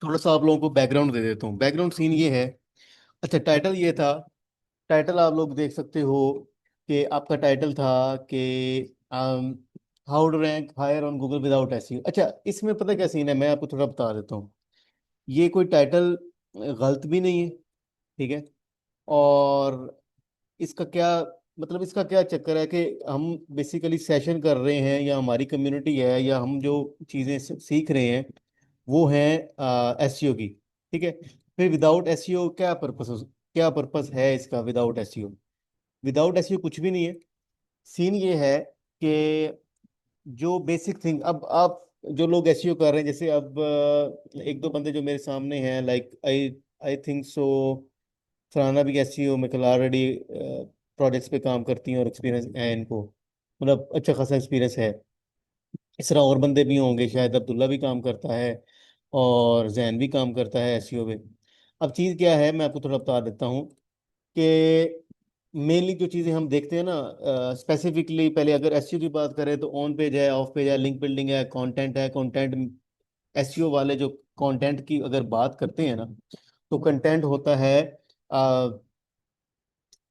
थोड़ा सा आप लोगों को बैकग्राउंड दे देता हूँ। बैकग्राउंड सीन ये है। अच्छा, टाइटल ये था। टाइटल आप लोग देख सकते हो कि आपका टाइटल था कि how to rank higher on Google without SEO. अच्छा, इसमें पता क्या सीन है, मैं आपको थोड़ा बता देता हूँ। ये कोई टाइटल गलत भी नहीं है, ठीक है। और इसका क्या मतलब, इसका क्या चक्कर है कि हम बेसिकली सेशन कर रहे हैं, या हमारी कम्युनिटी है, या हम जो चीज़ें सीख रहे हैं वो है एसईओ की, ठीक है। फिर विदाउट एसईओ क्या पर्पस है इसका विदाउट एसईओ? विदाउट एसईओ कुछ भी नहीं है। सीन ये है कि जो बेसिक थिंग, अब आप जो लोग एसईओ कर रहे हैं, जैसे अब एक दो बंदे जो मेरे सामने हैं, like I I think so Farhana भी एसईओ में कल ऑलरेडी प्रोजेक्ट्स पे काम करती हैं और एक्सपीरियंस है इनको, मतलब अच्छा खासा एक्सपीरियंस है। इस तरह और बंदे भी होंगे, शायद अब्दुल्ला भी काम करता है और जैन भी काम करता है एसईओ पे। अब चीज़ क्या है, मैं आपको थोड़ा बता देता हूँ कि मेनली जो चीज़ें हम देखते हैं ना, स्पेसिफिकली पहले अगर एसईओ की बात करें तो ऑन पेज है, ऑफ पेज है, लिंक बिल्डिंग है, कंटेंट है। कंटेंट, एसईओ वाले जो कंटेंट की अगर बात करते हैं ना, तो कंटेंट होता है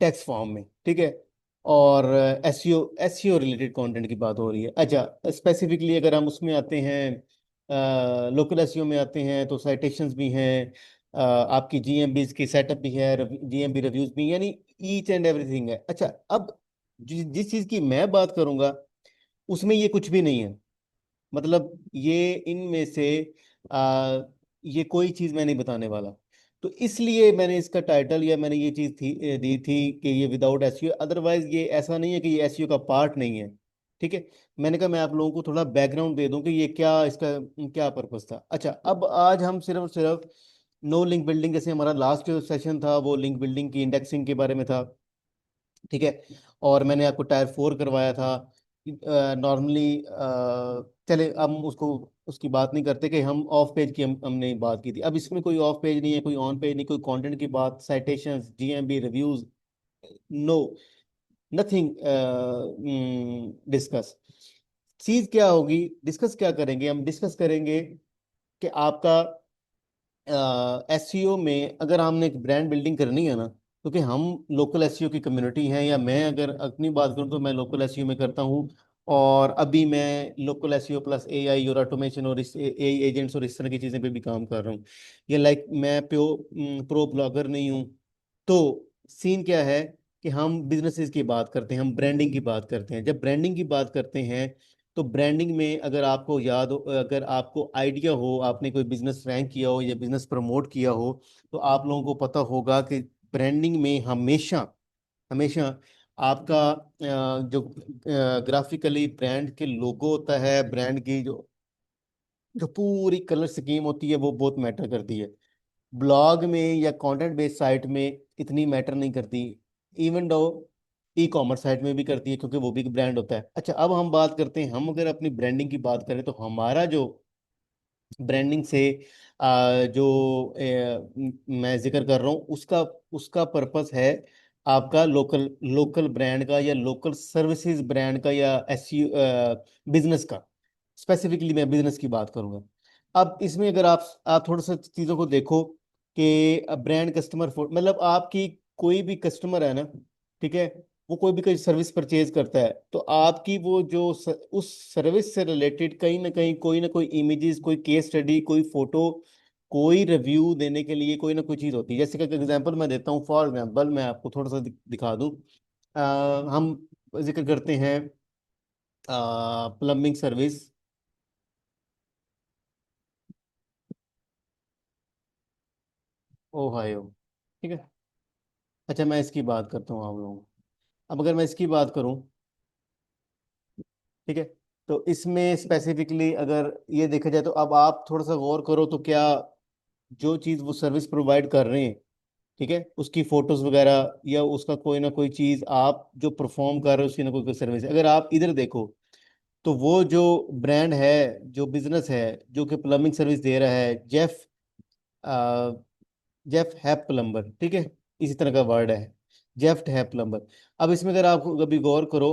टेक्स्ट फॉर्म में, ठीक है। और एसईओ एसईओ रिलेटेड कंटेंट की बात हो रही है। अच्छा, स्पेसिफिकली अगर हम उसमें आते हैं, लोकल एसईओ में आते हैं, तो साइटेशंस भी हैं, आपकी जीएमबीज की सेटअप भी है, जीएमबी रिव्यूज भी, यानी ईच एंड एवरीथिंग है। अच्छा, अब जिस चीज़ की मैं बात करूंगा उसमें ये कुछ भी नहीं है। मतलब ये इनमें से आ, ये कोई चीज मैं नहीं बताने वाला। तो इसलिए मैंने इसका टाइटल, या मैंने ये चीज दी थी कि ये विदाउट एसईओ। अदरवाइज ये ऐसा नहीं है कि ये एसईओ का पार्ट नहीं है, ठीक है। मैंने कहा मैं आप लोगों को थोड़ा बैकग्राउंड दे दूं कि ये क्या, इसका क्या पर्पस था। अच्छा, अब आज हम सिर्फ और सिर्फ नो लिंक बिल्डिंग, जैसे हमारा लास्ट जो सेशन था वो लिंक बिल्डिंग की इंडेक्सिंग के बारे में था, ठीक है। और मैंने आपको टायर 4 करवाया था। नॉर्मली चले, अब उसको उसकी बात नहीं करते कि हम ऑफ पेज की हमने बात की थी। अब इसमें कोई ऑफ पेज नहीं है, कोई ऑन पेज नहीं, कोई कंटेंट की बात, citations, GMB reviews, no, nothing discuss. चीज क्या होगी, डिस्कस क्या करेंगे, हम डिस्कस करेंगे कि आपका एसईओ में अगर हमने एक ब्रांड बिल्डिंग करनी है ना, क्योंकि हम लोकल एसईओ की कम्युनिटी हैं, या मैं अगर अपनी बात करूं तो मैं लोकल एसईओ में करता हूं। और अभी मैं लोकल एसईओ प्लस एआई और ऑटोमेशन और इस एआई एजेंट्स और इस तरह की चीज़ें पे भी काम कर रहा हूँ। ये लाइक मैं प्रो ब्लॉगर नहीं हूँ। तो सीन क्या है कि हम बिजनेसेस की बात करते हैं, हम ब्रांडिंग की बात करते हैं। जब ब्रांडिंग की बात करते हैं तो ब्रांडिंग में अगर आपको याद हो, अगर आपको आइडिया हो, आपने कोई बिजनेस रैंक किया हो या बिजनेस प्रमोट किया हो, तो आप लोगों को पता होगा कि ब्रांडिंग में हमेशा हमेशा आपका जो ग्राफिकली ब्रांड के लोगो होता है, ब्रांड की जो जो पूरी कलर स्कीम होती है वो बहुत मैटर करती है। ब्लॉग में या कंटेंट बेस्ड साइट में इतनी मैटर नहीं करती। Even though e commerce site में भी करती है, क्योंकि वो भी ब्रांड होता है। अच्छा, अब हम बात करते हैं, हम अगर अपनी ब्रांडिंग की बात करें तो हमारा जो ब्रांडिंग से जो मैं जिक्र कर रहा हूँ उसका उसका पर्पस है आपका लोकल लोकल ब्रांड का, या लोकल सर्विसेज ब्रांड का, या एसईओ बिजनेस का। स्पेसिफिकली मैं बिजनेस की बात करूंगा। अब इसमें अगर आप थोड़ा सा चीज़ों को देखो कि ब्रांड कस्टमर, मतलब आपकी कोई भी कस्टमर है ना, ठीक है, वो कोई भी कोई सर्विस परचेज करता है, तो आपकी वो जो उस सर्विस से रिलेटेड कहीं ना कोई इमेजेस, कोई केस स्टडी, कोई फोटो, कोई रिव्यू देने के लिए कोई ना कोई चीज़ होती है। जैसे कि एग्जांपल मैं देता हूँ, फॉर एग्जांपल मैं आपको थोड़ा सा दिखा दूँ। हम जिक्र करते हैं प्लम्बिंग सर्विस ओहायो, ठीक है। अच्छा, मैं इसकी बात करता हूँ आप लोगों को। अब अगर मैं इसकी बात करूँ, ठीक है, तो इसमें स्पेसिफिकली अगर ये देखा जाए तो अब आप थोड़ा सा गौर करो तो क्या जो चीज़ वो सर्विस प्रोवाइड कर रहे हैं, ठीक है, उसकी फोटोज वगैरह या उसका कोई ना कोई चीज़ आप जो परफॉर्म कर रहे हो उसकी ना कोई सर्विस, अगर आप इधर देखो तो वो जो ब्रांड है, जो बिजनेस है, जो कि प्लम्बिंग सर्विस दे रहा है, जेफ जेफ है प्लम्बर, ठीक है, इसी तरह का वर्ड है, जेफ है प्लम्बर। अब इसमें अगर आप कभी गौर करो,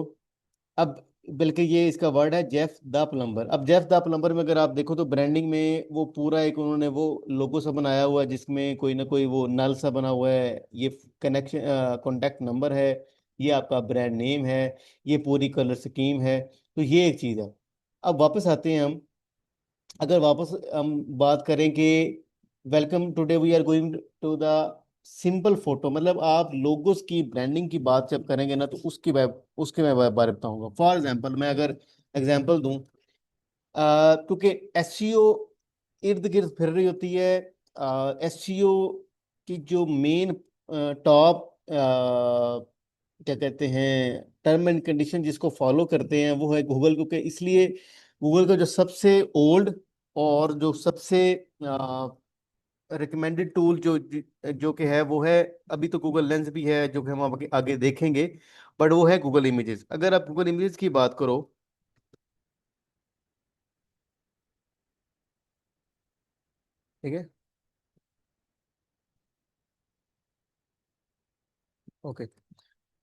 अब बल्कि ये इसका वर्ड है जेफ द प्लम्बर। अब जेफ द प्लम्बर में अगर आप देखो तो ब्रांडिंग में वो पूरा एक उन्होंने वो लोगो सा बनाया हुआ है जिसमें कोई ना कोई वो नल सा बना हुआ है, ये कनेक्शन कॉन्टैक्ट नंबर है, ये आपका ब्रांड नेम है, ये पूरी कलर स्कीम है। तो ये एक चीज़ है। अब वापस आते हैं हम, अगर वापस हम बात करें कि welcome today we are going to the simple photo, मतलब आप लोगोस की ब्रांडिंग की बात जब करेंगे ना तो उसके मैं बारे में बताऊंगा। फॉर एग्जांपल मैं अगर एग्जांपल दूं, क्योंकि एसईओ इर्द गिर्द फिर रही होती है। एसईओ की जो मेन टॉप क्या कहते हैं टर्म एंड कंडीशन जिसको फॉलो करते हैं वो है गूगल, क्योंकि इसलिए गूगल का जो सबसे ओल्ड और जो सबसे रिकमेंडेड टूल जो कि है वो है, अभी तो गूगल लेंस भी है जो कि हम आगे आगे देखेंगे, बट वो है गूगल इमेजेस। अगर आप गूगल इमेजेस की बात करो, ठीक है, ओके,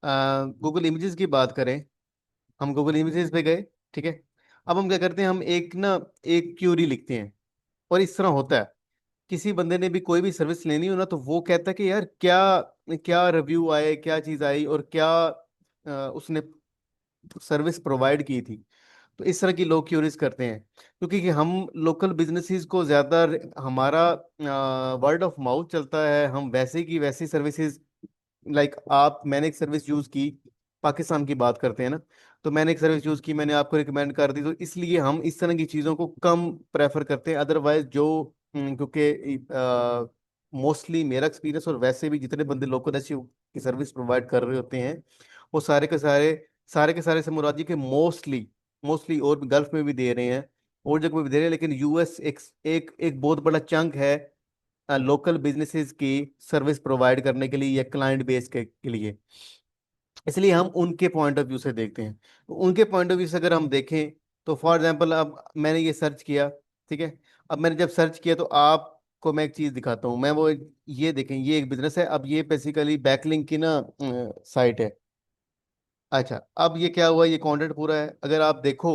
गूगल इमेजेस की बात करें, हम गूगल इमेजेस पे गए, ठीक है। अब हम क्या करते हैं, हम एक क्यूरी लिखते हैं, और इस तरह होता है किसी बंदे ने भी कोई भी सर्विस लेनी हो ना तो वो कहता है कि यार क्या क्या रिव्यू आए, क्या चीज़ आई, और क्या उसने सर्विस प्रोवाइड की थी। तो इस तरह की लोग क्यूरीज करते हैं, क्योंकि कि हम लोकल बिजनेसेस को ज़्यादा, हमारा वर्ड ऑफ माउथ चलता है, हम वैसे की वैसी सर्विसेज, लाइक आप, मैंने एक सर्विस यूज़ की, पाकिस्तान की बात करते हैं ना, तो मैंने एक सर्विस यूज़ की, मैंने आपको रिकमेंड कर दी, तो इसलिए हम इस तरह की चीज़ों को कम प्रेफर करते हैं। अदरवाइज जो क्योंकि मोस्टली मेरा एक्सपीरियंस, और वैसे भी जितने बंदे लोकल ऐसी की सर्विस प्रोवाइड कर रहे होते हैं, वो सारे के सारे से मुराद ये कि मोस्टली मोस्टली, और भी गल्फ में भी दे रहे हैं, और जगह में भी दे रहे हैं, लेकिन यूएस एक बहुत बड़ा चंक है लोकल बिजनेसेस की सर्विस प्रोवाइड करने के लिए या क्लाइंट बेस के लिए। इसलिए हम उनके पॉइंट ऑफ व्यू से देखते हैं। तो उनके पॉइंट ऑफ व्यू से अगर हम देखें, तो फॉर एग्जांपल अब मैंने ये सर्च किया, ठीक है। अब मैंने जब सर्च किया तो आपको मैं एक चीज़ दिखाता हूँ, मैं वो, ये देखें, ये एक बिजनेस है, अब ये बेसिकली बैकलिंक की ना साइट है। अच्छा, अब ये क्या हुआ, ये कंटेंट पूरा है, अगर आप देखो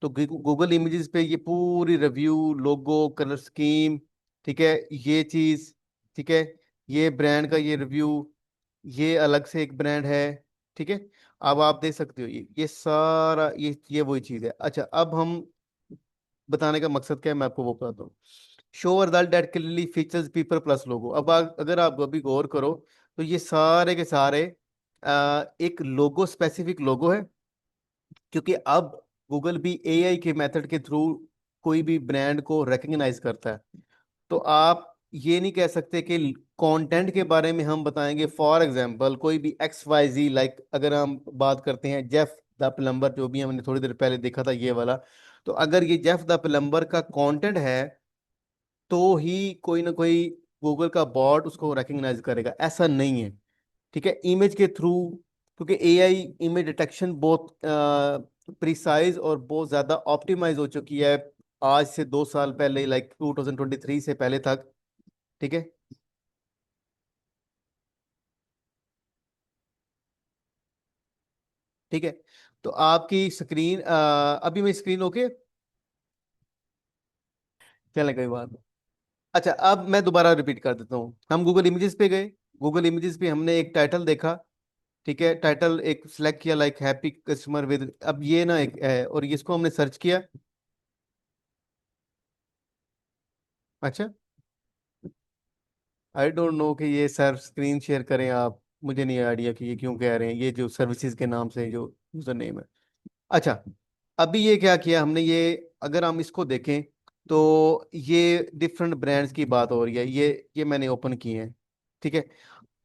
तो गूगल इमेजेस पे ये पूरी रिव्यू, लोगो, कलर स्कीम, ठीक है, ये चीज, ठीक है, ये ब्रांड का ये रिव्यू, ये अलग से एक ब्रांड है, ठीक है। अब आप देख सकते हो ये सारा ये वही चीज है। अच्छा, अब हम बताने का मकसद क्या है मैं आपको वो बताता हूँ। Show result that clearly features people plus logo. अब अगर आप अभी गौर करो तो ये सारे के सारे एक लोगो स्पेसिफिक लोगो है, क्योंकि अब गूगल भी एआई के मेथड के थ्रू कोई भी ब्रांड को रिकग्नाइज करता है। तो आप ये नहीं कह सकते कि कंटेंट के बारे में हम बताएंगे, फॉर एग्जांपल कोई भी एक्स वाई जी, लाइक अगर हम बात करते हैं जेफ द प्लम्बर, जो भी हमने थोड़ी देर पहले देखा था ये वाला, तो अगर ये जेफ द प्लम्बर का कंटेंट है तो ही कोई ना कोई गूगल का बॉट उसको रिकग्नाइज करेगा, ऐसा नहीं है, ठीक है। इमेज के थ्रू, क्योंकि एआई इमेज डिटेक्शन बहुत प्रिसाइज और बहुत ज़्यादा ऑप्टिमाइज हो चुकी है आज से 2 साल पहले, लाइक 2023 से पहले तक, ठीक है। ठीक है, तो आपकी स्क्रीन अभी मैं स्क्रीन ओके, चले कोई बात नहीं। अच्छा, अब मैं दोबारा रिपीट कर देता हूँ, हम गूगल इमेजेस पे गए, गूगल इमेजेस पे हमने एक टाइटल देखा, ठीक है, टाइटल एक सिलेक्ट किया, लाइक हैप्पी कस्टमर विद, अब ये ना एक है, और इसको हमने सर्च किया। अच्छा, आई डोंट नो कि ये सर स्क्रीन शेयर करें आप, मुझे नहीं आइडिया कि ये क्यों कह रहे हैं, ये जो सर्विसेज के नाम से जो यूजर नेम है। अच्छा, अभी ये क्या किया हमने, ये अगर हम इसको देखें तो ये डिफरेंट ब्रांड्स की बात हो रही है, ये मैंने ओपन किए हैं, ठीक है।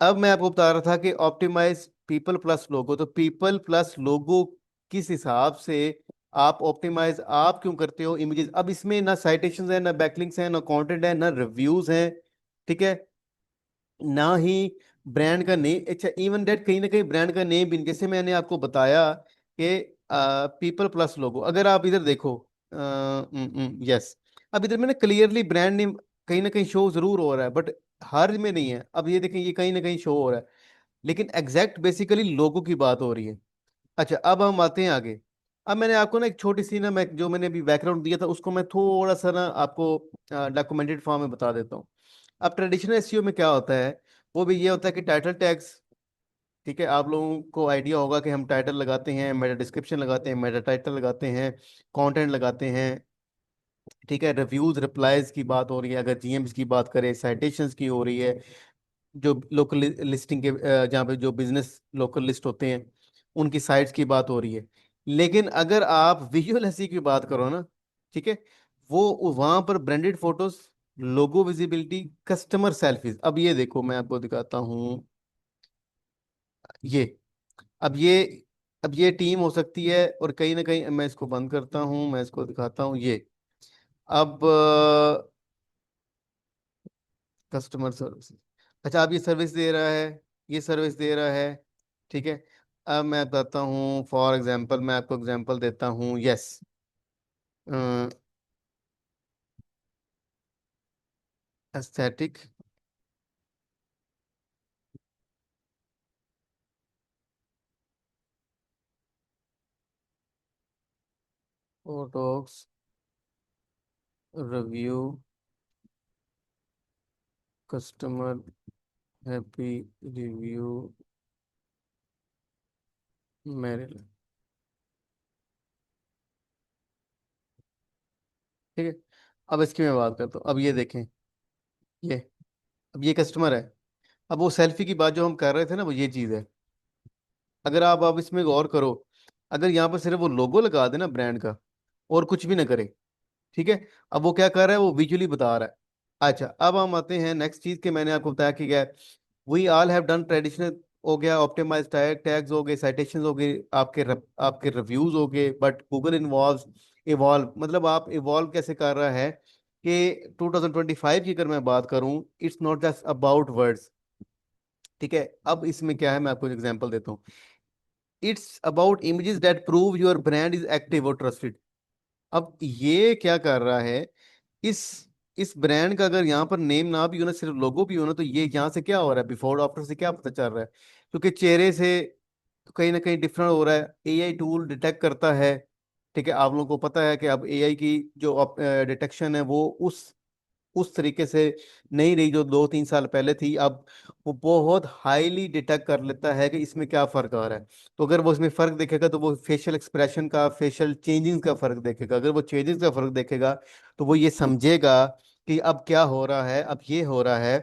अब मैं आपको बता रहा था कि ऑप्टिमाइज पीपल प्लस लोगो, तो पीपल प्लस लोगो किस हिसाब से आप ऑप्टिमाइज आप क्यों करते हो इमेजेस। अब इसमें ना साइटेशंस है, ना बैकलिंक्स है, ना कंटेंट है, ना रिव्यूज हैं, ठीक है, ना ही ब्रांड का नेम। अच्छा, इवन डेट कहीं ना कहीं ब्रांड का नेम भी नहीं। जैसे मैंने आपको बताया कि पीपल प्लस लोगो, अगर आप इधर देखो, यस, अब इधर मैंने क्लियरली ब्रांड नेम कहीं ना कहीं शो जरूर हो रहा है, बट हर में नहीं है। अब ये देखें, ये कहीं ना कहीं शो हो रहा है, लेकिन एग्जैक्ट बेसिकली लोगो की बात हो रही है। अच्छा, अब हम आते हैं आगे, अब मैंने आपको ना एक छोटी सी ना, मैं जो मैंने अभी बैकग्राउंड दिया था उसको मैं थोड़ा सा ना आपको डॉक्यूमेंटेड फॉर्म में बता देता हूँ। अब ट्रेडिशनल एसईओ में क्या होता है, वो भी ये होता है कि टाइटल टैग्स, ठीक है, आप लोगों को आइडिया होगा कि हम टाइटल लगाते हैं, मेटा डिस्क्रिप्शन लगाते हैं, मेटा टाइटल लगाते हैं, कंटेंट लगाते हैं, ठीक है, रिव्यूज रिप्लाईज की बात हो रही है, अगर जीएम्स की बात करें, साइटेशंस की हो रही है, जो लोकल लिस्टिंग के जहाँ पे जो बिजनेस लोकल लिस्ट होते हैं उनकी साइट्स की बात हो रही है। लेकिन अगर आप विजुअल एसईओ की बात करो ना, ठीक है, वो वहां पर ब्रांडेड फोटोज, लोगो विजिबिलिटी, कस्टमर सेल्फीज। अब ये देखो मैं आपको दिखाता हूँ, ये अब ये अब ये टीम हो सकती है, और कहीं ना कहीं मैं इसको बंद करता हूँ, मैं इसको दिखाता हूँ ये। अब कस्टमर सर्विस, अच्छा अब ये सर्विस दे रहा है, ये सर्विस दे रहा है, ठीक है। अब मैं बताता हूँ, फॉर एग्जांपल मैं आपको एग्जांपल देता हूँ, yes, aesthetic photos review customer happy review मेरे, ठीक है। अब इसकी मैं बात करता हूँ, अब ये देखें, ये अब ये कस्टमर है। अब वो सेल्फी की बात जो हम कर रहे थे ना, वो ये चीज़ है। अगर आप इसमें गौर करो, अगर यहाँ पर सिर्फ वो लोगो लगा दे ना ब्रांड का, और कुछ भी ना करे, ठीक है, अब वो क्या कर रहा है, वो विजुअली बता रहा है। अच्छा अब हम आते हैं नेक्स्ट चीज के, मैंने आपको बताया कि क्या, we all have done traditional हो गया, ऑप्टिमाइज टैग्स हो गए, साइटेशंस हो गए, आपके रिव्यूज हो गए, बट गूगल इन्वॉल्व इवॉल्व, मतलब आप इवॉल्व कैसे कर रहा है कि 2025 की अगर मैं बात करूं, it's not just about words, ठीक है। अब इसमें क्या है, मैं आपको एग्जांपल देता हूँ, it's about images that prove your brand is active और ट्रस्टेड। अब ये क्या कर रहा है, इस इस ब्रांड का अगर यहाँ पर नेम ना भी हो ना, सिर्फ लोगो भी हो ना, तो ये यहाँ से क्या हो रहा है, बिफोर आफ्टर से क्या पता चल रहा है, क्योंकि चेहरे से कहीं ना कहीं डिफरेंट हो रहा है, एआई टूल डिटेक्ट करता है, ठीक है। आप लोगों को पता है कि अब एआई की जो डिटेक्शन है वो उस तरीके से नहीं रही जो 2-3 साल पहले थी। अब वो बहुत हाईली डिटेक्ट कर लेता है कि इसमें क्या फर्क आ रहा है। तो अगर वो इसमें फर्क देखेगा तो वो फेशियल एक्सप्रेशन का, फेशियल चेंजिंग का फर्क देखेगा। अगर वो चेंजिंग का फर्क देखेगा तो वो ये समझेगा कि अब क्या हो रहा है, अब ये हो रहा है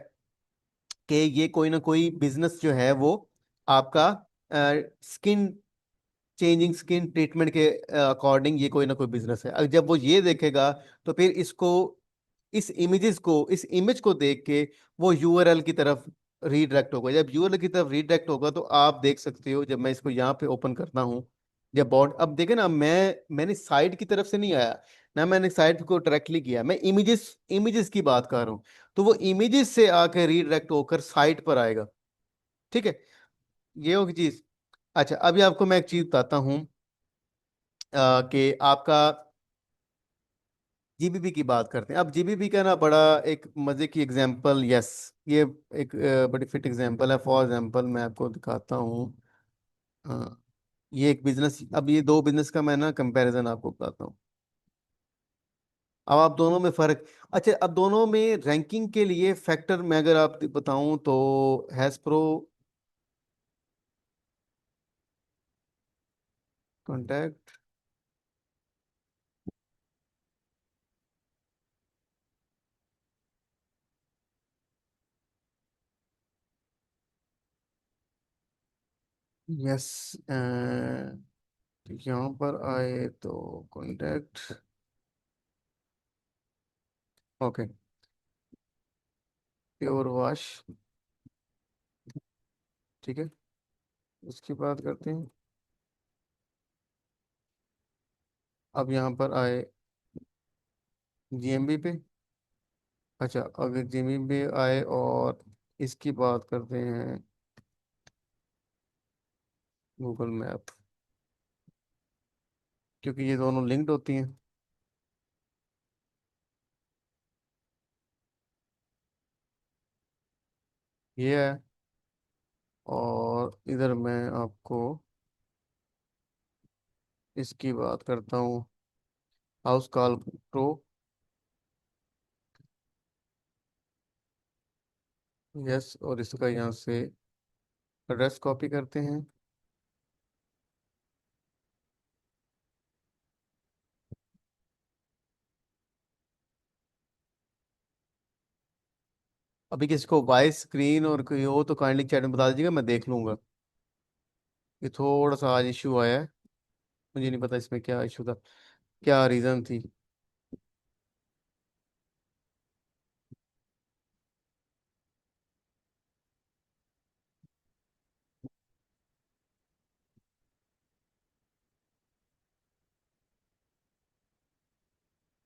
कि ये कोई ना कोई बिजनेस जो है वो आपका स्किन चेंजिंग, स्किन ट्रीटमेंट के अकॉर्डिंग ये कोई ना कोई बिजनेस है। अब जब वो ये देखेगा तो फिर इसको, इस इमेज को देख के वो यूआरएल की तरफ रीडायरेक्ट होगा। जब यूआरएल की तरफ रीडायरेक्ट होगा तो आप देख सकते हो, जब मैं इसको यहाँ पे ओपन करता हूँ, जब बॉट, अब देखे ना, मैंने साइट की तरफ से नहीं आया ना, मैंने साइट को डायरेक्टली किया, मैं इमेजेस इमेजेस की बात कर रहा हूँ। तो वो इमेजेस से आके रीडायरेक्ट होकर साइट पर आएगा, ठीक है। ये होगी चीज। अच्छा अभी आपको मैं एक चीज बताता हूँ, कि आपका जीबीपी की बात करते हैं। अब जीबीपी का ना बड़ा एक मजे की एग्जांपल, यस, ये एक बड़ी फिट एग्जांपल है। फॉर एग्जांपल मैं आपको दिखाता हूँ, ये एक बिजनेस, अब ये दो बिजनेस का मैं ना कंपैरिजन आपको बताता हूँ। अब आप दोनों में फर्क, अच्छा अब दोनों में रैंकिंग के लिए फैक्टर मैं अगर आप बताऊं तो हैस्प्रो, कॉन्टैक्ट, यस, यहाँ पर आए तो कॉन्टैक्ट, ओके, प्योर वॉश, ठीक है, उसकी बात करते हैं। अब यहाँ पर आए जीएमबी पे, अच्छा अगर जीएमबी पे आए और इसकी बात करते हैं, गूगल मैप, क्योंकि ये दोनों लिंक्ड होती हैं, ये है। और इधर मैं आपको इसकी बात करता हूँ, हाउस कॉल प्रो। यस, और इसका यहाँ से एड्रेस कॉपी करते हैं। अभी किसी को वॉइस स्क्रीन और कोई हो तो काइंडली चैट में बता दीजिएगा, मैं देख लूंगा। ये थोड़ा सा आज इशू आया है, मुझे नहीं पता इसमें क्या इशू था, क्या रीज़न थी।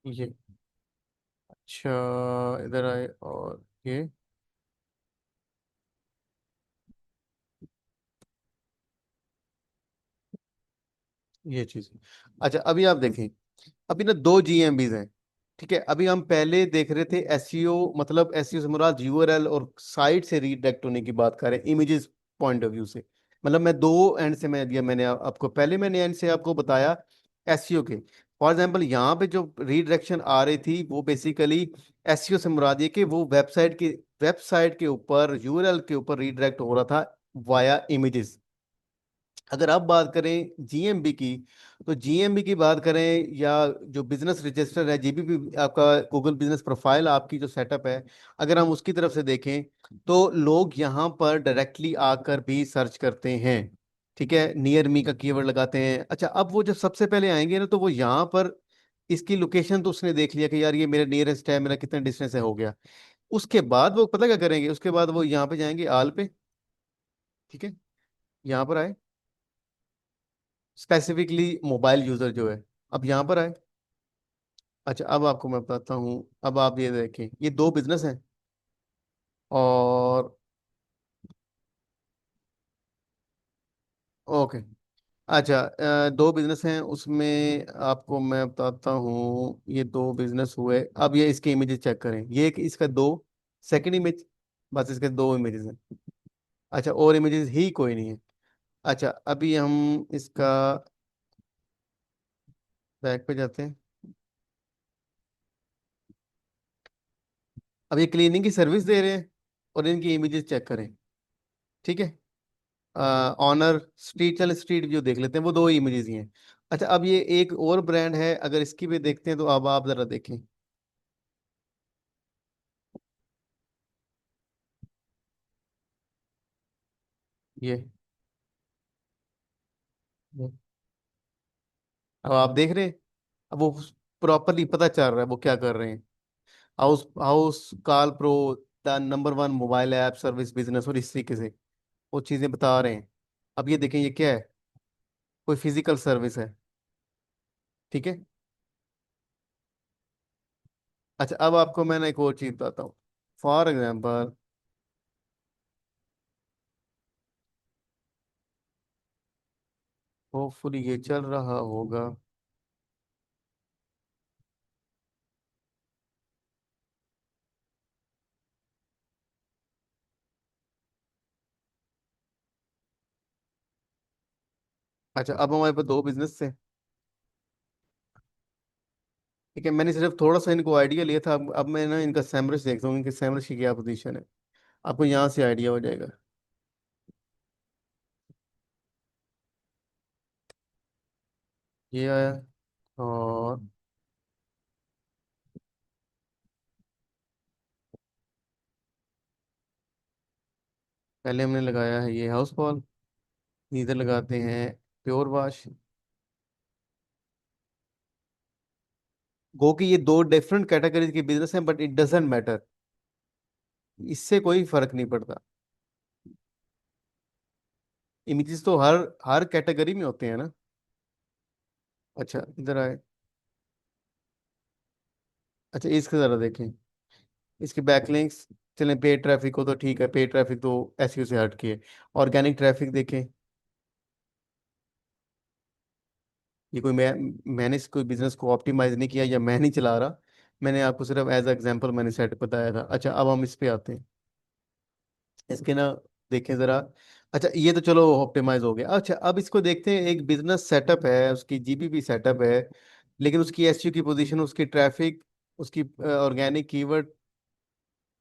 ये अच्छा, इधर आए और ये चीज़। अच्छा, अभी आप देखें, अभी ना दो जीएमबीज हैं। ठीक है, अभी हम पहले देख रहे थे एसईओ, मतलब एसईओ से मुराद यूआरएल और साइट से रीडायरेक्ट होने की बात कर रहे हैं, इमेजेस पॉइंट ऑफ व्यू से। मतलब मैं दो एंड से मैं दिया, मैंने आपको पहले मैंने एंड से आपको बताया एसईओ के। फॉर एग्जांपल यहाँ पे जो रीडायरेक्शन आ रही थी वो बेसिकली एसईओ से मुराद ये कि वो वेबसाइट के ऊपर यूआरएल के ऊपर रीडायरेक्ट हो रहा था वाया इमेजेस। अगर आप बात करें जीएमबी की, तो जीएमबी की बात करें या जो बिजनेस रजिस्टर है, जीबीपी आपका गूगल बिजनेस प्रोफाइल आपकी जो सेटअप है, अगर हम उसकी तरफ से देखें तो लोग यहाँ पर डायरेक्टली आकर भी सर्च करते हैं। ठीक है, नियर मी का कीवर्ड लगाते हैं। अच्छा, अब वो जब सबसे पहले आएंगे ना तो वो यहाँ पर इसकी लोकेशन तो उसने देख लिया कि यार ये मेरे नियरेस्ट है, मेरा कितना डिस्टेंस है, हो गया। उसके बाद वो पता क्या करेंगे, उसके बाद वो यहाँ पे जाएंगे आल पे। ठीक है, यहाँ पर आए, स्पेसिफिकली मोबाइल यूजर जो है, अब यहाँ पर आए। अच्छा, अब आपको मैं बताता हूँ। अब आप ये देखें, ये दो बिजनेस हैं और ओके। अच्छा, दो बिजनेस हैं उसमें, आपको मैं बताता हूँ। ये दो बिजनेस हुए, अब ये इसके इमेजेस चेक करें, ये एक इसका दो, सेकंड इमेज, बस इसके दो इमेजेस हैं। अच्छा, और इमेजेस ही कोई नहीं है। अच्छा, अभी हम इसका बैक पे जाते हैं। अब ये क्लीनिंग की सर्विस दे रहे हैं और इनकी इमेजेस चेक करें। ठीक है, ऑनर स्ट्रीट, चल स्ट्रीट व्यू देख लेते हैं, वो दो इमेजेस ही हैं। अच्छा, अब ये एक और ब्रांड है, अगर इसकी भी देखते हैं तो अब आप जरा देखें। ये अब आप देख रहे हैं, अब वो प्रॉपरली पता चल रहा है वो क्या कर रहे हैं। House house call pro, the number one mobile app service business, और इस तरीके से वो चीजें बता रहे हैं। अब ये देखें, ये क्या है, कोई फिजिकल सर्विस है। ठीक है। अच्छा, अब आपको मैंने एक और चीज बताता हूँ। फॉर एग्जाम्पल, होपफुली ये चल रहा होगा। अच्छा, अब हमारे पास दो बिजनेस थे। ठीक है, मैंने सिर्फ थोड़ा सा इनको आइडिया लिया था, अब मैं ना इनका सैमरस देखता हूँ, इनके सैमरस की क्या पोजीशन है। आपको यहाँ से आइडिया हो जाएगा। ये आया, और पहले हमने लगाया है ये हाउस कॉल, इधर लगाते हैं प्योर वॉश। गो कि ये दो डिफरेंट कैटेगरीज के बिजनेस हैं, बट इट डजेंट मैटर, इससे कोई फर्क नहीं पड़ता। इमेजेस तो हर हर कैटेगरी में होते हैं ना। अच्छा, इधर आए। अच्छा, इसके जरा देखें, इसके बैकलिंक्स। चलें, पेड ट्रैफिक हो तो ठीक है, पेड ट्रैफिक तो एसईओ से हट के है। ऑर्गेनिक ट्रैफिक देखें। ये कोई मैंने इस कोई बिजनेस को ऑप्टिमाइज नहीं किया या मैं नहीं चला रहा, मैंने आपको सिर्फ एज एग्जांपल मैंने सेट बताया था। अच्छा, अब हम इस पे आते हैं। इसके ना देखें जरा। अच्छा ये तो चलो ऑप्टिमाइज हो गया। अच्छा अब इसको देखते हैं, एक बिजनेस सेटअप है, उसकी जीबीपी सेटअप है, लेकिन उसकी एसयू की पोजीशन, उसकी ट्रैफिक, उसकी ऑर्गेनिक कीवर्ड,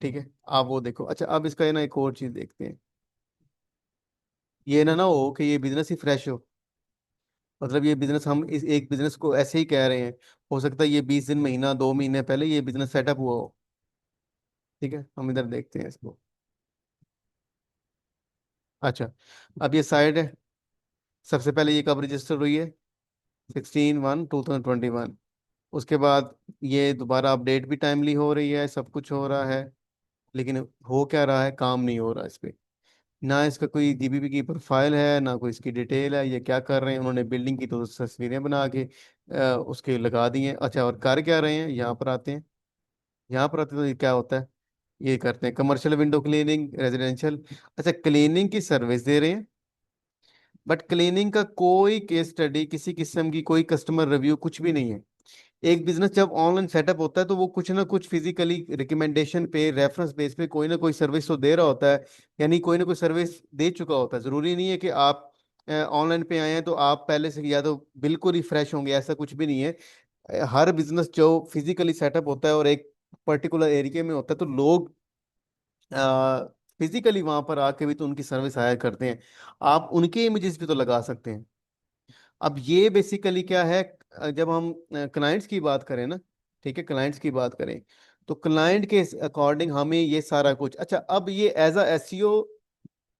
ठीक है आप वो देखो। अच्छा अब इसका है ना एक और चीज देखते हैं, ये ना ना हो कि ये बिजनेस ही फ्रेश हो, मतलब ये बिजनेस हम इस एक बिजनेस को ऐसे ही कह रहे हैं, हो सकता है ये 20 दिन, महीना, 2 महीने पहले ये बिजनेस सेटअप हुआ हो। ठीक है हम इधर देखते हैं इसको। अच्छा अब ये साइड है, सबसे पहले ये कब रजिस्टर हुई है, 16/1/2021। उसके बाद ये दोबारा अपडेट भी टाइमली हो रही है, सब कुछ हो रहा है, लेकिन हो क्या रहा है, काम नहीं हो रहा इस पे। ना इसका कोई जीबीपी की प्रोफाइल है, ना कोई इसकी डिटेल है, ये क्या कर रहे हैं, उन्होंने बिल्डिंग की तो तस्वीरें बना के उसके लगा दी हैं। अच्छा और कर क्या रहे हैं, यहाँ पर आते हैं, यहाँ पर आते हैं तो ये क्या होता है, ये करते हैं कमर्शियल विंडो क्लीनिंग, रेजिडेंशियल। अच्छा क्लीनिंग की सर्विस दे रहे हैं, बट क्लीनिंग का कोई केस स्टडी, किसी किस्म की कोई कस्टमर रिव्यू, कुछ भी नहीं है। एक बिजनेस जब ऑनलाइन सेटअप होता है तो वो कुछ ना कुछ फिजिकली रिकमेंडेशन पे, रेफरेंस बेस पे कोई ना कोई सर्विस तो दे रहा होता है, यानी कोई ना कोई सर्विस दे चुका होता है। जरूरी नहीं है कि आप ऑनलाइन पे आए हैं तो आप पहले से या तो बिल्कुल ही फ्रेश होंगे, ऐसा कुछ भी नहीं है। हर बिजनेस जो फिजिकली सेटअप होता है और एक पर्टिकुलर एरिया में होता है तो लोग फिजिकली वहां पर आके भी तो उनकी सर्विस हायर करते हैं, आप उनके इमेजेस भी तो लगा सकते हैं। अब ये बेसिकली क्या है, जब हम क्लाइंट्स की बात करें ना, ठीक है क्लाइंट्स की बात करें, तो क्लाइंट के अकॉर्डिंग हमें ये सारा कुछ। अच्छा अब ये एज अ एसईओ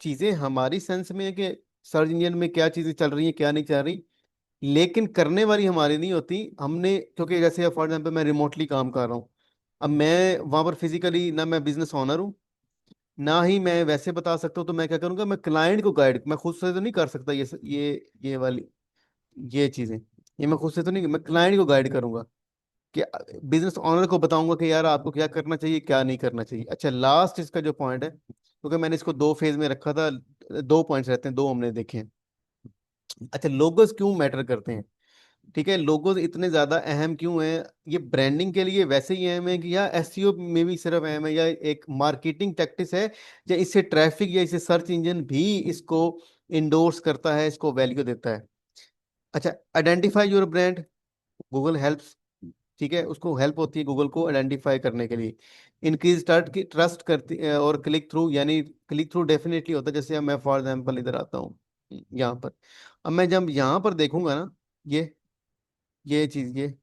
चीजें हमारी सेंस में है कि सर्च इंजन में क्या चीजें चल रही हैं क्या नहीं चल रही, लेकिन करने वाली हमारी नहीं होती। हमने क्योंकि जैसे फॉर एग्जांपल मैं रिमोटली काम कर रहा हूँ, अब मैं वहां पर फिजिकली ना मैं बिजनेस ओनर हूँ, ना ही मैं वैसे बता सकता हूँ, तो मैं क्या करूंगा, मैं क्लाइंट को गाइड, मैं खुद से तो नहीं कर सकता ये वाली ये चीजें, ये मैं खुद से तो नहीं, मैं क्लाइंट को गाइड करूंगा कि बिजनेस ओनर को बताऊंगा कि यार आपको क्या करना चाहिए क्या नहीं करना चाहिए। अच्छा लास्ट इसका जो पॉइंट है, क्योंकि मैंने इसको दो फेज में रखा था, दो पॉइंट्स रहते हैं, दो हमने देखे हैं। अच्छा लोगोस क्यों मैटर करते हैं, ठीक है लोगोस इतने ज्यादा अहम क्यों हैं, ये ब्रांडिंग के लिए वैसे ही अहम है कि या एसईओ में भी सिर्फ अहम है, या एक मार्केटिंग टैक्टिस है, या इससे ट्रैफिक या इससे सर्च इंजन भी इसको इंडोर्स करता है, इसको वैल्यू देता है। अच्छा identify your brand, Google helps, ठीक है उसको हेल्प होती है गूगल को आइडेंटिफाई करने के लिए। इंक्रीज स्टार्ट की ट्रस्ट करती और क्लिक थ्रू, यानी क्लिक थ्रू डेफिनेटली होता है। जैसे अब मैं फॉर एग्जांपल इधर आता हूँ यहाँ पर, अब मैं जब यहाँ पर देखूंगा ना, ये चीज ये,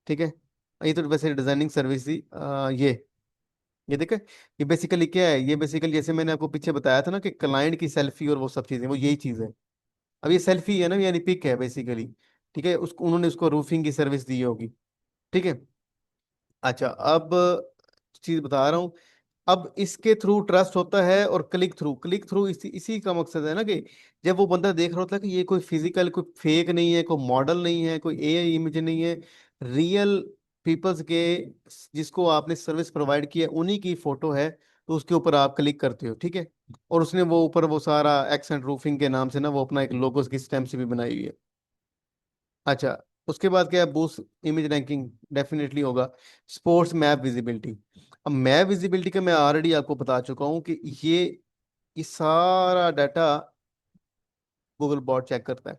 ठीक है ये तो वैसे डिजाइनिंग सर्विस थी, ये देखे, ये बेसिकली क्या है, ये बेसिकली जैसे मैंने आपको पीछे बताया था ना कि क्लाइंट की सेल्फी और वो सब चीजें, वो यही चीज है। अब ये सेल्फी है ना, यानी पिक है बेसिकली, ठीक है उसको उन्होंने उसको रूफिंग की सर्विस दी होगी, ठीक है। अच्छा अब चीज बता रहा हूँ, अब इसके थ्रू ट्रस्ट होता है, और क्लिक थ्रू इसी का मकसद है ना कि जब वो बंदा देख रहा होता है कि ये कोई फिजिकल, कोई फेक नहीं है, कोई मॉडल नहीं है, कोई एआई इमेज नहीं है, रियल पीपल्स के, जिसको आपने सर्विस प्रोवाइड की है उन्हीं की फोटो है, तो उसके ऊपर आप क्लिक करते हो, ठीक है। और उसने वो ऊपर वो सारा एक्सेंट रूफिंग के नाम से ना वो अपना एक लोगो की स्टैम्प से भी बनाई हुई है। अच्छा उसके बाद क्या है, बूस्ट इमेज रैंकिंग डेफिनेटली होगा। स्पोर्ट्स मैप विजिबिलिटी, अब मैप विजिबिलिटी का मैं ऑलरेडी आपको बता चुका हूँ कि ये सारा डाटा गूगल बॉट चेक करता है,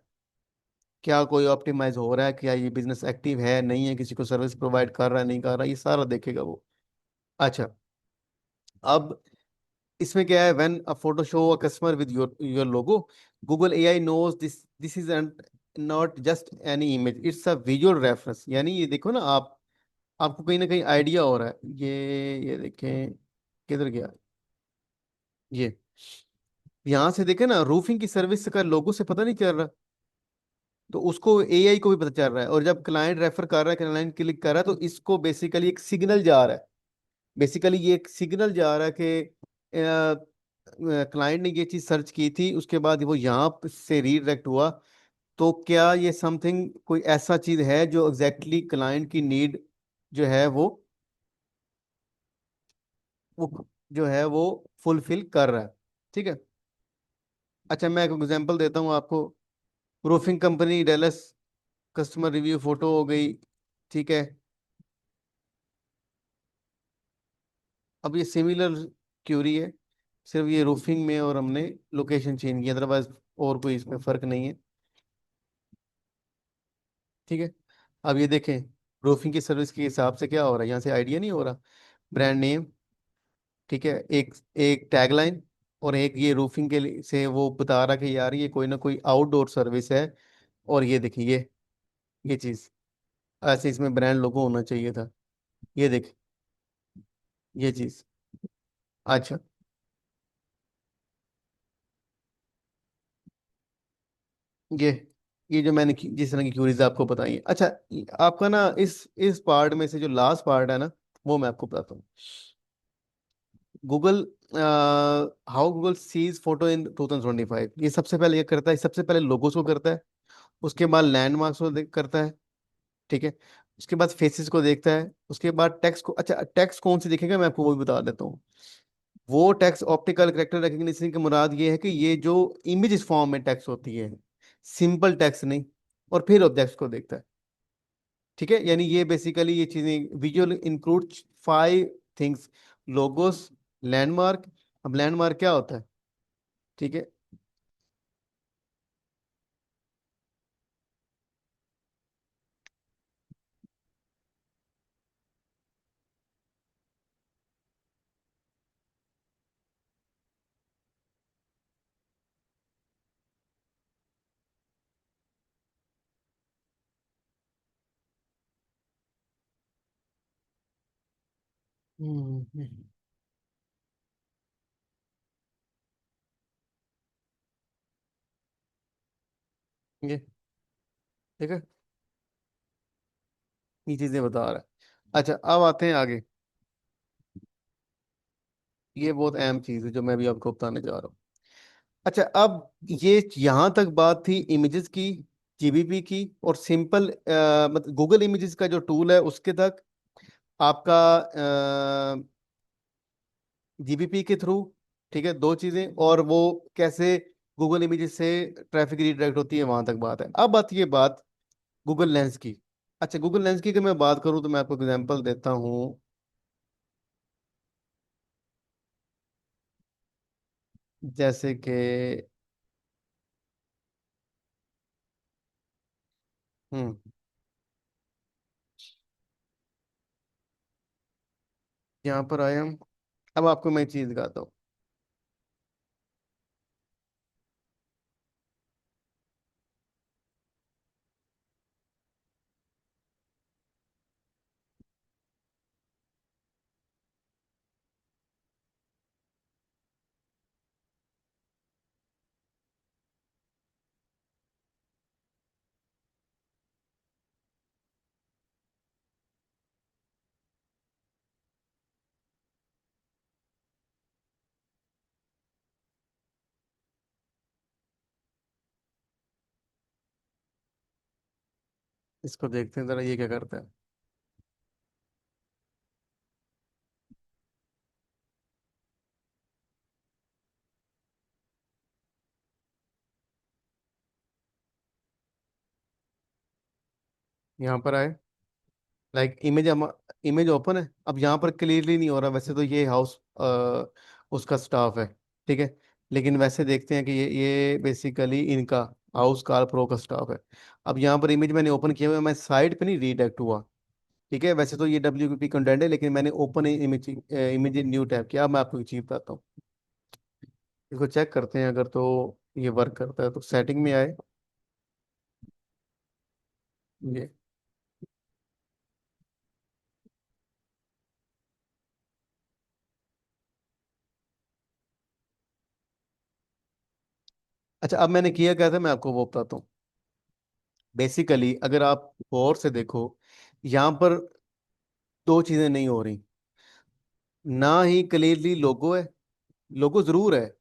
क्या कोई ऑप्टिमाइज हो रहा है, क्या ये बिजनेस एक्टिव है नहीं है, किसी को सर्विस प्रोवाइड कर रहा है नहीं कर रहा है, ये सारा देखेगा वो। अच्छा अब इसमें क्या है, when a photo show a customer with your logo, Google AI knows this is not just any image, it's a visual reference. यानी ये देखो ना आप, आपको कहीं ना कहीं आइडिया हो रहा है, ये देखें किधर गया, ये यहाँ से देखें ना, रूफिंग की सर्विस का लोगो से पता नहीं चल रहा, तो उसको एआई को भी पता चल रहा है, और जब क्लाइंट रेफर कर रहा है, क्लाइंट क्लिक कर रहा है, तो इसको बेसिकली एक सिग्नल जा रहा है, बेसिकली ये एक सिग्नल जा रहा है कि क्लाइंट ने ये चीज सर्च की थी, उसके बाद वो यहाँ से रीडायरेक्ट हुआ, तो क्या ये समथिंग कोई ऐसा चीज है जो एग्जैक्टली क्लाइंट की नीड जो है वो जो है वो फुलफिल कर रहा है, ठीक है। अच्छा मैं एक एग्जांपल देता हूँ आपको, roofing company Dallas, customer review photo हो गई, ठीक है। अब ये सिमिलर क्यूरी है, सिर्फ ये रूफिंग में और हमने लोकेशन चेंज की, अदरवाइज और कोई इसमें फर्क नहीं है। ठीक है। अब ये देखें, रूफिंग की सर्विस के हिसाब से क्या हो रहा है, यहाँ से आइडिया नहीं हो रहा। ब्रांड नेम, ठीक है, एक एक टैगलाइन, और एक ये रूफिंग के लिए से वो बता रहा कि यार ये कोई ना कोई आउटडोर सर्विस है। और ये देखिए, ये चीज ऐसे इसमें ब्रांड लोगो होना चाहिए था। ये देख, ये चीज। अच्छा, ये ये जो मैंने जिस तरह की क्यूरीज आपको बताई है। अच्छा, आपका ना इस पार्ट में से जो लास्ट पार्ट है ना, वो मैं आपको बताता हूँ। Google, how Google sees photo in 2025, ये सबसे पहले ये करता है, सबसे पहले लोगोस को करता है, उसके बाद लैंडमार्क्स को करता है। ठीक है। उसके बाद फेसेस को देखता है, उसके बाद टेक्स्ट को। अच्छा, टेक्स्ट कौन सी दिखेगा मैं आपको वो भी बता देता हूँ। वो टेक्स्ट ऑप्टिकल कैरेक्टर रिकग्निशन की मुराद ये है कि ये जो इमेज फॉर्म में टेक्स्ट होती है, सिंपल टेक्स्ट नहीं। और फिर ऑब्जेक्ट्स को देखता है। ठीक है, यानी ये बेसिकली ये चीजें visual include 5 things: logos, landmark. अब लैंडमार्क क्या होता है? ठीक है। हम्म, ये ठीक है, ये चीजें बता रहा है। अच्छा, अब आते हैं आगे। ये बहुत अहम चीज है जो मैं भी आपको बताने जा रहा हूँ। अच्छा, अब ये यहाँ तक बात थी इमेजेस की, जीबीपी की, और सिंपल मतलब गूगल इमेजेस का जो टूल है उसके तक, आपका जीबीपी के थ्रू। ठीक है, दो चीजें, और वो कैसे गूगल इमेजेस से ट्रैफिक रीडायरेक्ट होती है, वहां तक बात है। अब आती है बात गूगल लेंस की। अच्छा, गूगल लेंस की अगर मैं बात करूं तो मैं आपको एग्जांपल देता हूं। जैसे कि हम्म, यहाँ पर आए हम। अब आपको मैं चीज दिखाता हूँ। इसको देखते हैं जरा, ये क्या करता है। यहाँ पर आए, लाइक इमेज, इमेज ओपन है। अब यहाँ पर क्लियरली नहीं हो रहा, वैसे तो ये हाउस उसका स्टाफ है। ठीक है। लेकिन वैसे देखते हैं कि ये बेसिकली इनका हाउस कार प्रो का स्टाफ है। अब यहाँ पर इमेज मैंने ओपन किया हुआ है, मैं साइड पे नहीं रीडायरेक्ट हुआ। ठीक है, वैसे तो ये WPP कंटेंट है, लेकिन मैंने open image, image new tab किया। अब मैं आपको एक चीज बताता हूँ, इसको चेक करते हैं अगर तो ये वर्क करता है। तो सेटिंग में आए, ये। अच्छा, अब मैंने किया क्या था, मैं आपको वो बताता हूँ। बेसिकली अगर आप गौर से देखो, यहाँ पर दो चीजें नहीं हो रही। ना ही क्लियरली लोगो है, लोगो जरूर है,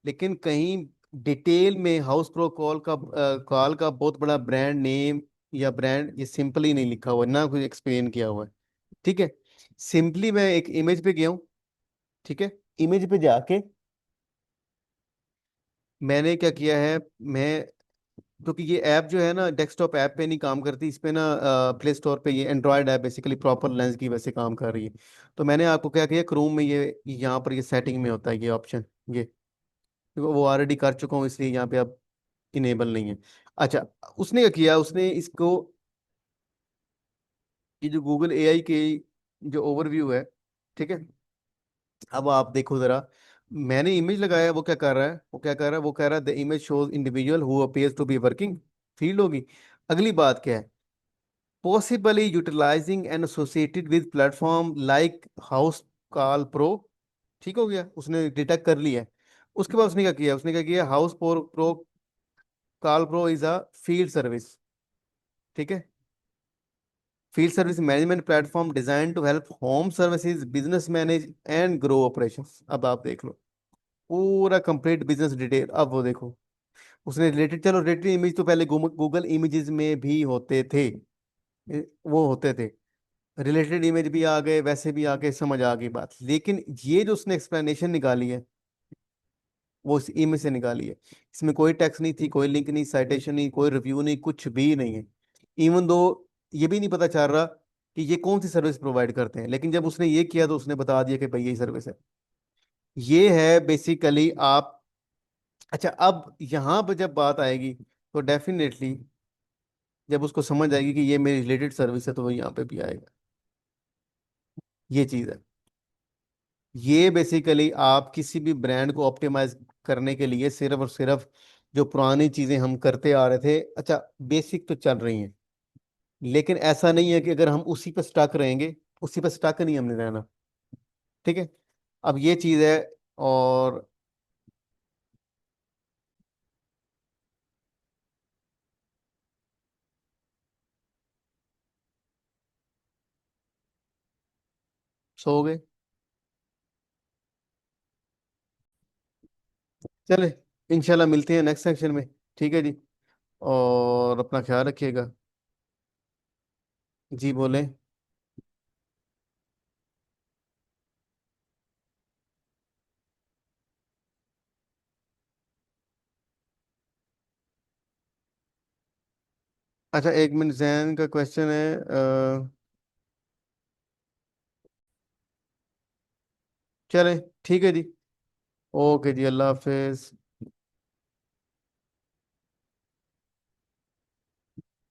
लेकिन कहीं डिटेल में हाउस प्रो कॉल का बहुत बड़ा ब्रांड नेम या ब्रांड ये सिंपली नहीं लिखा हुआ है, ना कुछ एक्सप्लेन किया हुआ है। ठीक है। सिंपली मैं एक इमेज पे गया हूँ। ठीक है। इमेज पे जाके मैंने क्या किया है, मैं, क्योंकि ये ऐप जो है ना डेस्कटॉप ऐप पे नहीं काम करती, इस पे ना प्ले स्टोर पे ये Android app basically proper lens की वैसे काम कर रही है। तो मैंने आपको क्या किया, क्रोम में ये यहाँ पर ये सेटिंग में होता है ये ऑप्शन। ये देखो, वो ऑलरेडी कर चुका हूँ, इसलिए यहाँ पे अब इनेबल नहीं है। अच्छा, उसने क्या किया, उसने इसको, ये जो गूगल एआई के जो ओवरव्यू है, ठीक है, अब आप देखो जरा, मैंने इमेज लगाया, वो क्या कर रहा है, वो क्या कर रहा है, वो कह रहा है the image shows individual who appears to be working field होगी। अगली बात क्या है, possibly utilizing and associated with platform like house call pro. ठीक हो गया, उसने डिटेक्ट कर लिया है। उसके बाद उसने क्या किया, उसने क्या किया, house pro call pro is a field service, ठीक है, field service management platform design to help home services business manage and grow operations. अब आप देख लो पूरा कंप्लीट बिजनेस डिटेल। अब वो देखो, उसने रिलेटेड, चलो रिलेटेड इमेज तो पहले गूगल इमेजेस में भी होते थे, वो होते थे, रिलेटेड इमेज भी आ गए, वैसे भी आ गए, समझ आ गई बात। लेकिन ये जो उसने एक्सप्लेनेशन निकाली है, वो इस इमेज से निकाली है। इसमें कोई टेक्स्ट नहीं थी, कोई लिंक नहीं, साइटेशन नहीं, कोई रिव्यू नहीं, कुछ भी नहीं है। इवन दो ये भी नहीं पता चल रहा कि ये कौन सी सर्विस प्रोवाइड करते हैं, लेकिन जब उसने ये किया तो उसने बता दिया कि भाई यही सर्विस है। ये है बेसिकली आप। अच्छा, अब यहाँ पर जब बात आएगी तो डेफिनेटली जब उसको समझ आएगी कि ये मेरी रिलेटेड सर्विस है, तो वो यहाँ पे भी आएगा। ये चीज़ है। ये बेसिकली आप किसी भी ब्रांड को ऑप्टिमाइज करने के लिए सिर्फ और सिर्फ जो पुरानी चीजें हम करते आ रहे थे, अच्छा बेसिक तो चल रही हैं, लेकिन ऐसा नहीं है कि अगर हम उसी पर स्टक रहेंगे, उसी पर स्टक नहीं हमने रहना। ठीक है, अब ये चीज है। और सो गए। चले, इंशाल्लाह मिलते हैं नेक्स्ट सेक्शन में। ठीक है जी, और अपना ख्याल रखिएगा। जी बोले। अच्छा, एक मिनट, जैन का क्वेश्चन है, चले, ठीक है जी। ओके जी, अल्लाह हाफिज।